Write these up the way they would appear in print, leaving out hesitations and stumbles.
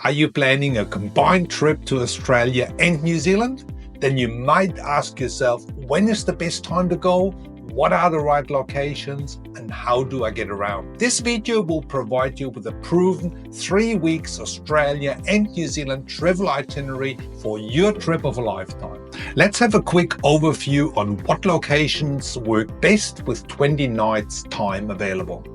Are you planning a combined trip to Australia and New Zealand? Then you might ask yourself, when is the best time to go? What are the right locations and how do I get around? This video will provide you with a proven 3 weeks Australia and New Zealand travel itinerary for your trip of a lifetime. Let's have a quick overview on what locations work best with 20 nights time available.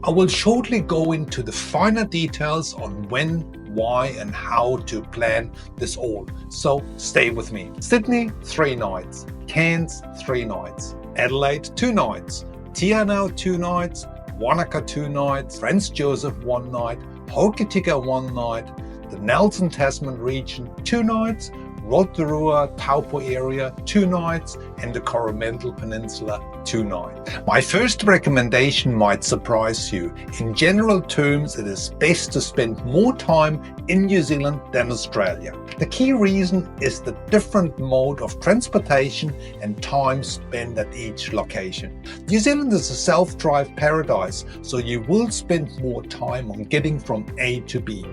I will shortly go into the finer details on when, why and how to plan this all, so stay with me. Sydney 3 nights, Cairns 3 nights, Adelaide 2 nights, 𝗪𝗪𝗪𝗪 2 nights, Wanaka 2 nights, Franz Josef 1 night, Hokitika 1 night, the Nelson-Tasman region 2 nights, 𝗿𝗲𝗰𝗪𝗪𝗧𝗥𝗔𝗍 area 2 nights, and the Coromandel Peninsula 2 nights. My first recommendation might surprise you. In general terms, it is best to spend more time in New Zealand than Australia. The key reason is the different mode of transportation and time spent at each location. New Zealand is a self-drive paradise, so you will spend more time on getting from A to B.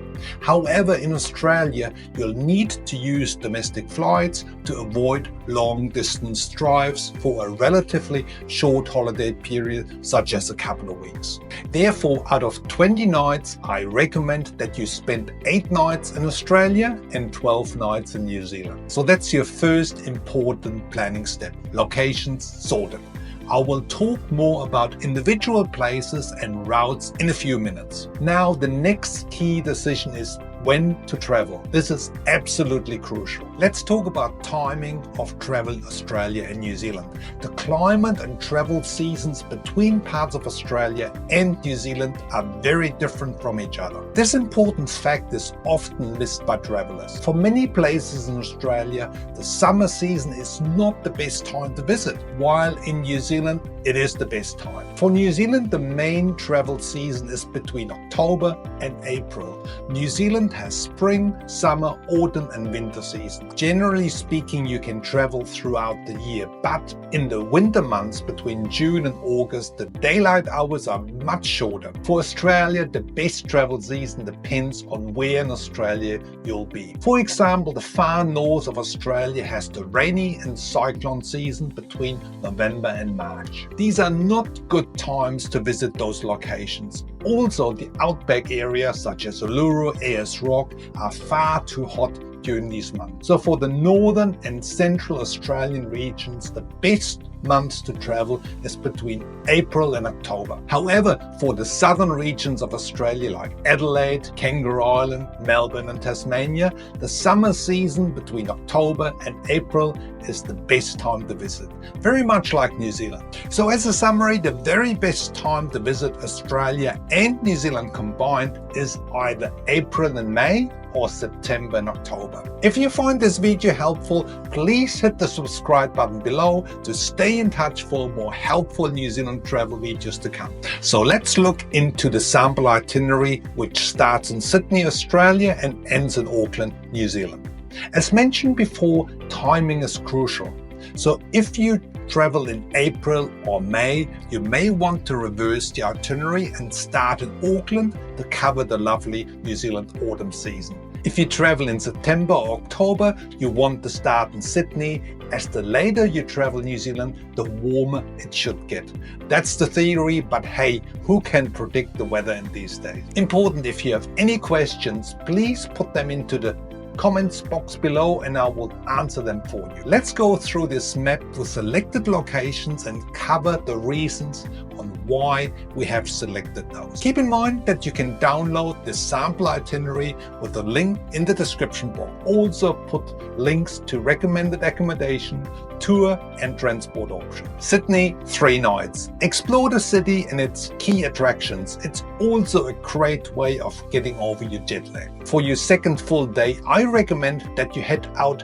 However, in Australia, you'll need to use domestic flights to avoid long-distance drives for a relatively short holiday period, such as a couple of weeks. Therefore, out of 20 nights, I recommend that you spend 8 nights in Australia and 12 nights in New Zealand. So that's your first important planning step. Locations sorted. I will talk more about individual places and routes in a few minutes. Now, the next key decision is when to travel. This is absolutely crucial. Let's talk about timing of travel in Australia and New Zealand. The climate and travel seasons between parts of Australia and New Zealand are very different from each other. This important fact is often missed by travelers. For many places in Australia, the summer season is not the best time to visit, while in New Zealand, it is the best time. For New Zealand, the main travel season is between October and April. New Zealand has spring, summer, autumn and winter season. Generally speaking, you can travel throughout the year, but in the winter months between June and August, the daylight hours are much shorter. For Australia, the best travel season depends on where in Australia you'll be. For example, the far north of Australia has the rainy and cyclone season between November and March. These are not good times to visit those locations. Also, the outback areas such as Uluru, Ayers Rock are far too hot during these months. So for the northern and central Australian regions, the best months to travel is between April and October. However, for the southern regions of Australia like Adelaide, Kangaroo Island, Melbourne and Tasmania, the summer season between October and April is the best time to visit, very much like New Zealand. So as a summary, the very best time to visit Australia and New Zealand combined is either April and May or September and October. If you find this video helpful, please hit the subscribe button below to stay in touch for more helpful New Zealand travel videos to come. So let's look into the sample itinerary, which starts in Sydney, Australia and ends in Auckland, New Zealand. As mentioned before, timing is crucial. So if you travel in April or May, you may want to reverse the itinerary and start in Auckland to cover the lovely New Zealand autumn season. If you travel in September or October, you want to start in Sydney, as the later you travel New Zealand, the warmer it should get. That's the theory, but hey, who can predict the weather in these days? Important, if you have any questions, please put them into the comments box below and I will answer them for you. Let's go through this map with selected locations and cover the reasons on why we have selected those. Keep in mind that you can download this sample itinerary with a link in the description box. Also put links to recommended accommodation, tour and transport options. Sydney 3 nights. Explore the city and its key attractions. It's also a great way of getting over your jet lag. For your second full day, I recommend that you head out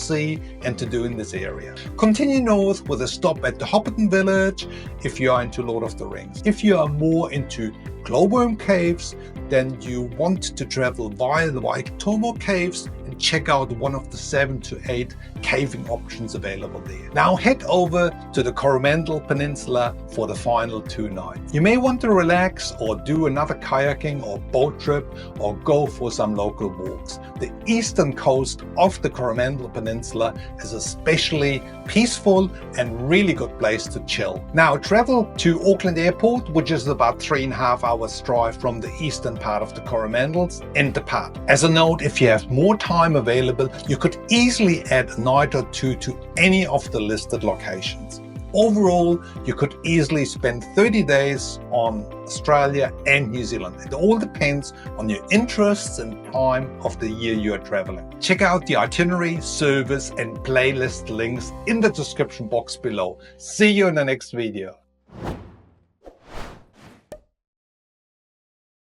see and to do in this area. Continue north with a stop at the Hobbiton Village if you are into Lord of the Rings. If you are more into glowworm caves, then you want to travel via the Waitomo Caves and check out one of the 7 to 8 caving options available there. Now head over to the Coromandel Peninsula for the final 2 nights. You may want to relax or do another kayaking or boat trip or go for some local walks. The eastern coast of the Coromandel Peninsula is especially peaceful and really good place to chill. Now travel to Auckland Airport, which is about 3.5 hours drive from the eastern part of the Coromandels, and depart. As a note, if you have more time available, you could easily add a night or 2 to any of the listed locations. Overall, you could easily spend 30 days on Australia and New Zealand. It all depends on your interests and time of the year you are traveling. Check out the itinerary, service and playlist links in the description box below. See you in the next video.